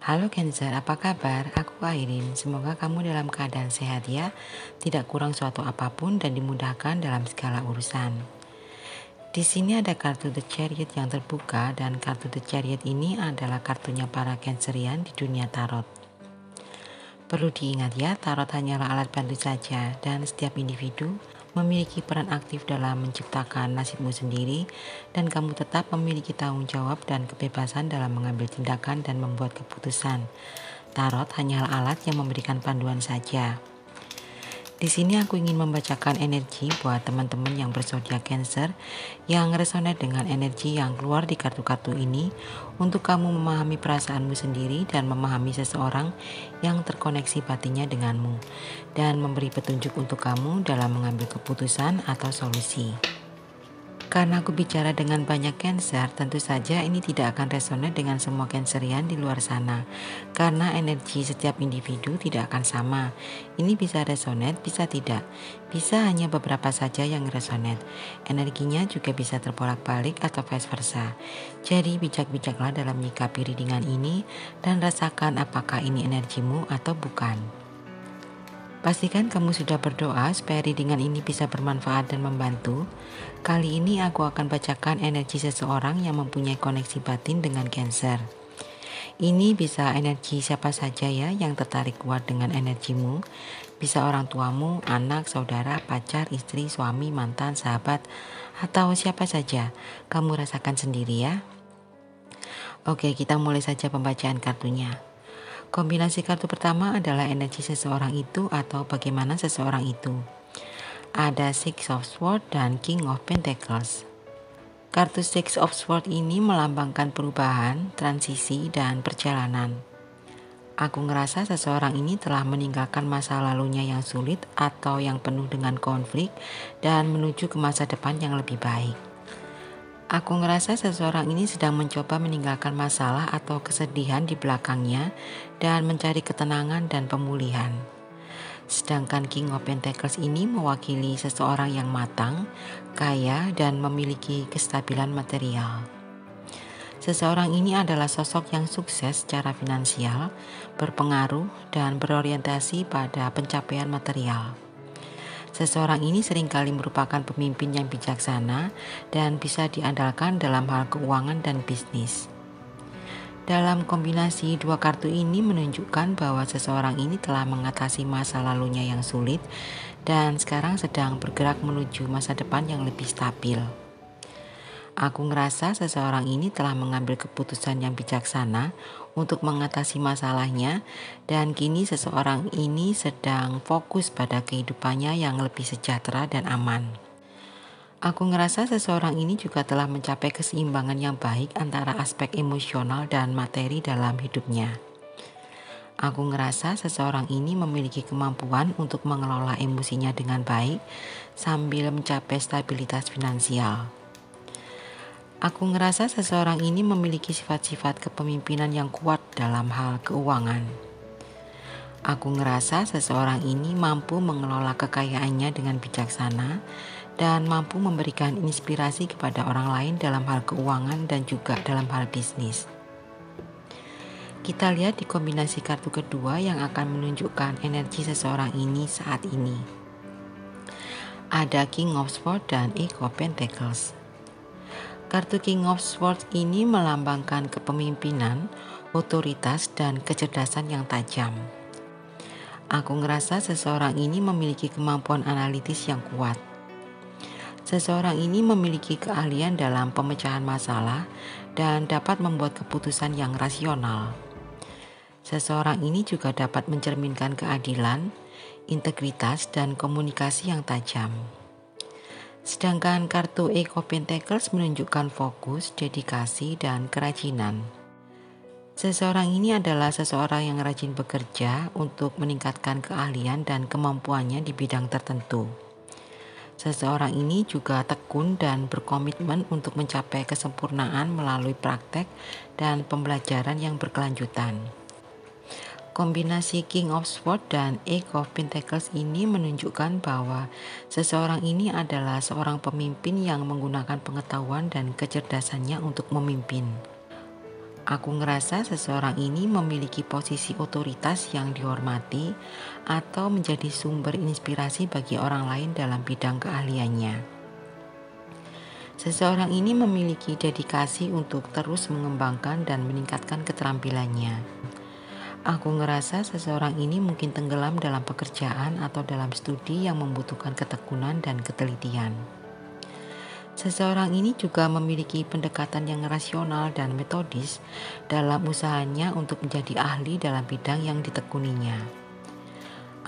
Halo Cancer, apa kabar? Aku Airin. Semoga kamu dalam keadaan sehat ya, tidak kurang suatu apapun dan dimudahkan dalam segala urusan. Di sini ada kartu The Chariot yang terbuka dan kartu The Chariot ini adalah kartunya para Cancerian di dunia tarot. Perlu diingat ya, tarot hanyalah alat bantu saja dan setiap individu memiliki peran aktif dalam menciptakan nasibmu sendiri dan kamu tetap memiliki tanggung jawab dan kebebasan dalam mengambil tindakan dan membuat keputusan. Tarot hanyalah alat yang memberikan panduan saja. Di sini aku ingin membacakan energi buat teman-teman yang berzodiak Cancer yang resonate dengan energi yang keluar di kartu-kartu ini untuk kamu memahami perasaanmu sendiri dan memahami seseorang yang terkoneksi batinnya denganmu dan memberi petunjuk untuk kamu dalam mengambil keputusan atau solusi. Karena aku bicara dengan banyak Cancer, tentu saja ini tidak akan resonate dengan semua Cancerian di luar sana. Karena energi setiap individu tidak akan sama. Ini bisa resonate, bisa tidak. Bisa hanya beberapa saja yang resonate. Energinya juga bisa terbolak-balik atau vice versa. Jadi bijak-bijaklah dalam menyikapi readingan ini dan rasakan apakah ini energimu atau bukan. Pastikan kamu sudah berdoa supaya readingan ini bisa bermanfaat dan membantu. Kali ini aku akan bacakan energi seseorang yang mempunyai koneksi batin dengan Cancer. Ini bisa energi siapa saja ya yang tertarik kuat dengan energimu. Bisa orang tuamu, anak, saudara, pacar, istri, suami, mantan, sahabat, atau siapa saja. Kamu rasakan sendiri ya. Oke, kita mulai saja pembacaan kartunya. Kombinasi kartu pertama adalah energi seseorang itu atau bagaimana seseorang itu. Ada Six of Swords dan King of Pentacles. Kartu Six of Swords ini melambangkan perubahan, transisi, dan perjalanan. Aku ngerasa seseorang ini telah meninggalkan masa lalunya yang sulit atau yang penuh dengan konflik dan menuju ke masa depan yang lebih baik. Aku ngerasa seseorang ini sedang mencoba meninggalkan masalah atau kesedihan di belakangnya dan mencari ketenangan dan pemulihan. Sedangkan King of Pentacles ini mewakili seseorang yang matang, kaya, dan memiliki kestabilan material. Seseorang ini adalah sosok yang sukses secara finansial, berpengaruh, dan berorientasi pada pencapaian material. Seseorang ini seringkali merupakan pemimpin yang bijaksana dan bisa diandalkan dalam hal keuangan dan bisnis. Dalam kombinasi dua kartu ini menunjukkan bahwa seseorang ini telah mengatasi masa lalunya yang sulit dan sekarang sedang bergerak menuju masa depan yang lebih stabil. Aku ngerasa seseorang ini telah mengambil keputusan yang bijaksana untuk mengatasi masalahnya dan kini seseorang ini sedang fokus pada kehidupannya yang lebih sejahtera dan aman. Aku ngerasa seseorang ini juga telah mencapai keseimbangan yang baik antara aspek emosional dan materi dalam hidupnya. Aku ngerasa seseorang ini memiliki kemampuan untuk mengelola emosinya dengan baik sambil mencapai stabilitas finansial. Aku ngerasa seseorang ini memiliki sifat-sifat kepemimpinan yang kuat dalam hal keuangan. Aku ngerasa seseorang ini mampu mengelola kekayaannya dengan bijaksana dan mampu memberikan inspirasi kepada orang lain dalam hal keuangan dan juga dalam hal bisnis. Kita lihat di kombinasi kartu kedua yang akan menunjukkan energi seseorang ini saat ini. Ada King of Swords dan Eight of Pentacles. Kartu King of Swords ini melambangkan kepemimpinan, otoritas, dan kecerdasan yang tajam. Aku ngerasa seseorang ini memiliki kemampuan analitis yang kuat. Seseorang ini memiliki keahlian dalam pemecahan masalah dan dapat membuat keputusan yang rasional. Seseorang ini juga dapat mencerminkan keadilan, integritas, dan komunikasi yang tajam. Sedangkan kartu Eight of Pentacles menunjukkan fokus, dedikasi, dan kerajinan. Seseorang ini adalah seseorang yang rajin bekerja untuk meningkatkan keahlian dan kemampuannya di bidang tertentu. Seseorang ini juga tekun dan berkomitmen untuk mencapai kesempurnaan melalui praktek dan pembelajaran yang berkelanjutan. Kombinasi King of Swords dan Eight of Pentacles ini menunjukkan bahwa seseorang ini adalah seorang pemimpin yang menggunakan pengetahuan dan kecerdasannya untuk memimpin. Aku ngerasa seseorang ini memiliki posisi otoritas yang dihormati atau menjadi sumber inspirasi bagi orang lain dalam bidang keahliannya. Seseorang ini memiliki dedikasi untuk terus mengembangkan dan meningkatkan keterampilannya. Aku ngerasa seseorang ini mungkin tenggelam dalam pekerjaan atau dalam studi yang membutuhkan ketekunan dan ketelitian. Seseorang ini juga memiliki pendekatan yang rasional dan metodis dalam usahanya untuk menjadi ahli dalam bidang yang ditekuninya.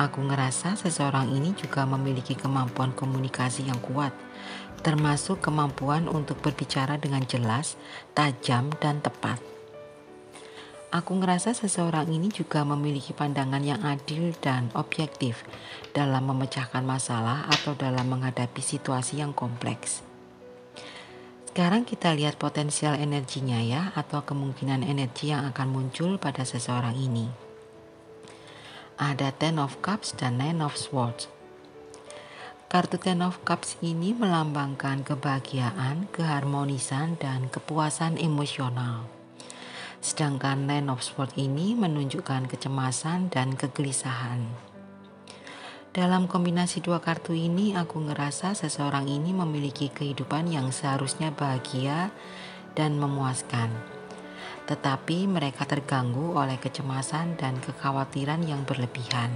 Aku ngerasa seseorang ini juga memiliki kemampuan komunikasi yang kuat, termasuk kemampuan untuk berbicara dengan jelas, tajam, dan tepat. Aku ngerasa seseorang ini juga memiliki pandangan yang adil dan objektif dalam memecahkan masalah atau dalam menghadapi situasi yang kompleks. Sekarang kita lihat potensial energinya ya, atau kemungkinan energi yang akan muncul pada seseorang ini. Ada Ten of Cups dan Nine of Swords. Kartu Ten of Cups ini melambangkan kebahagiaan, keharmonisan, dan kepuasan emosional. Sedangkan Nine of Swords ini menunjukkan kecemasan dan kegelisahan. Dalam kombinasi dua kartu ini, aku ngerasa seseorang ini memiliki kehidupan yang seharusnya bahagia dan memuaskan. Tetapi mereka terganggu oleh kecemasan dan kekhawatiran yang berlebihan.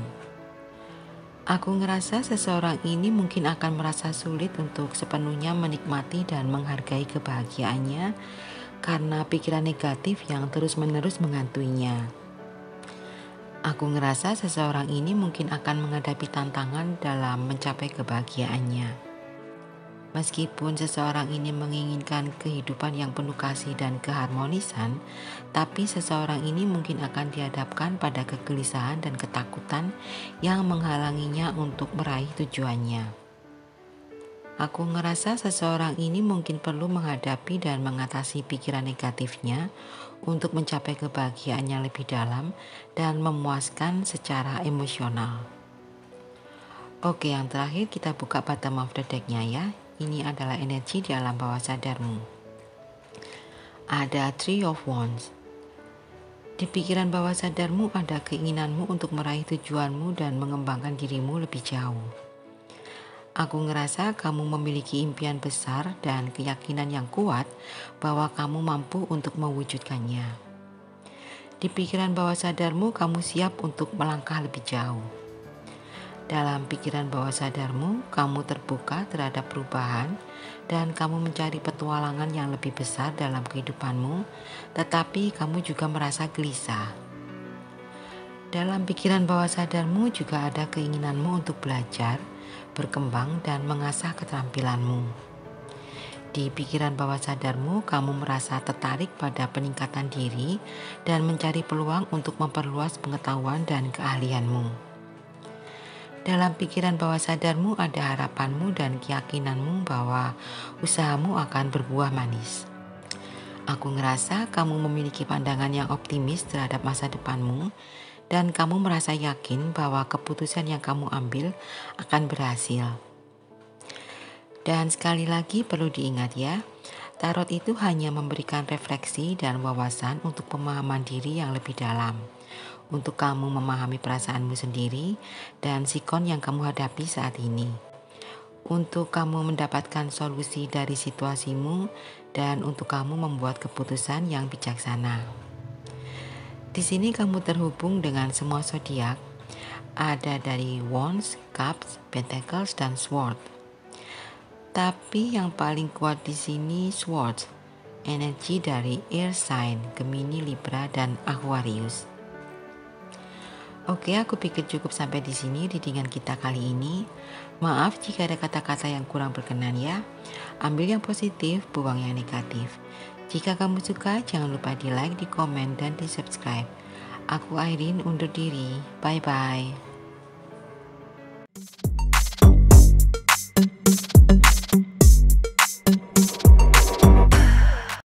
Aku ngerasa seseorang ini mungkin akan merasa sulit untuk sepenuhnya menikmati dan menghargai kebahagiaannya karena pikiran negatif yang terus-menerus menghantuinya. Aku ngerasa seseorang ini mungkin akan menghadapi tantangan dalam mencapai kebahagiaannya. Meskipun seseorang ini menginginkan kehidupan yang penuh kasih dan keharmonisan, tapi seseorang ini mungkin akan dihadapkan pada kegelisahan dan ketakutan yang menghalanginya untuk meraih tujuannya. Aku ngerasa seseorang ini mungkin perlu menghadapi dan mengatasi pikiran negatifnya untuk mencapai kebahagiaan yang lebih dalam dan memuaskan secara emosional. Oke, yang terakhir kita buka bottom of the deck-nya ya. Ini adalah energi di alam bawah sadarmu. Ada Three of Wands. Di pikiran bawah sadarmu ada keinginanmu untuk meraih tujuanmu dan mengembangkan dirimu lebih jauh. Aku ngerasa kamu memiliki impian besar dan keyakinan yang kuat bahwa kamu mampu untuk mewujudkannya. Di pikiran bawah sadarmu, kamu siap untuk melangkah lebih jauh. Dalam pikiran bawah sadarmu, kamu terbuka terhadap perubahan dan kamu mencari petualangan yang lebih besar dalam kehidupanmu, tetapi kamu juga merasa gelisah. Dalam pikiran bawah sadarmu juga ada keinginanmu untuk belajar, berkembang, dan mengasah keterampilanmu. Di pikiran bawah sadarmu, kamu merasa tertarik pada peningkatan diri dan mencari peluang untuk memperluas pengetahuan dan keahlianmu. Dalam pikiran bawah sadarmu ada harapanmu dan keyakinanmu bahwa usahamu akan berbuah manis. Aku ngerasa kamu memiliki pandangan yang optimis terhadap masa depanmu dan kamu merasa yakin bahwa keputusan yang kamu ambil akan berhasil. Dan sekali lagi perlu diingat ya, tarot itu hanya memberikan refleksi dan wawasan untuk pemahaman diri yang lebih dalam, untuk kamu memahami perasaanmu sendiri dan sikon yang kamu hadapi saat ini, untuk kamu mendapatkan solusi dari situasimu dan untuk kamu membuat keputusan yang bijaksana. Di sini kamu terhubung dengan semua zodiak, ada dari Wands, Cups, Pentacles, dan Sword. Tapi yang paling kuat di sini Swords, energi dari Air Sign, Gemini, Libra, dan Aquarius. Oke, aku pikir cukup sampai di sini readingan kita kali ini. Maaf jika ada kata-kata yang kurang berkenan ya. Ambil yang positif, buang yang negatif. Jika kamu suka, jangan lupa di like, di komen, dan di subscribe. Aku Airin undur diri. Bye-bye.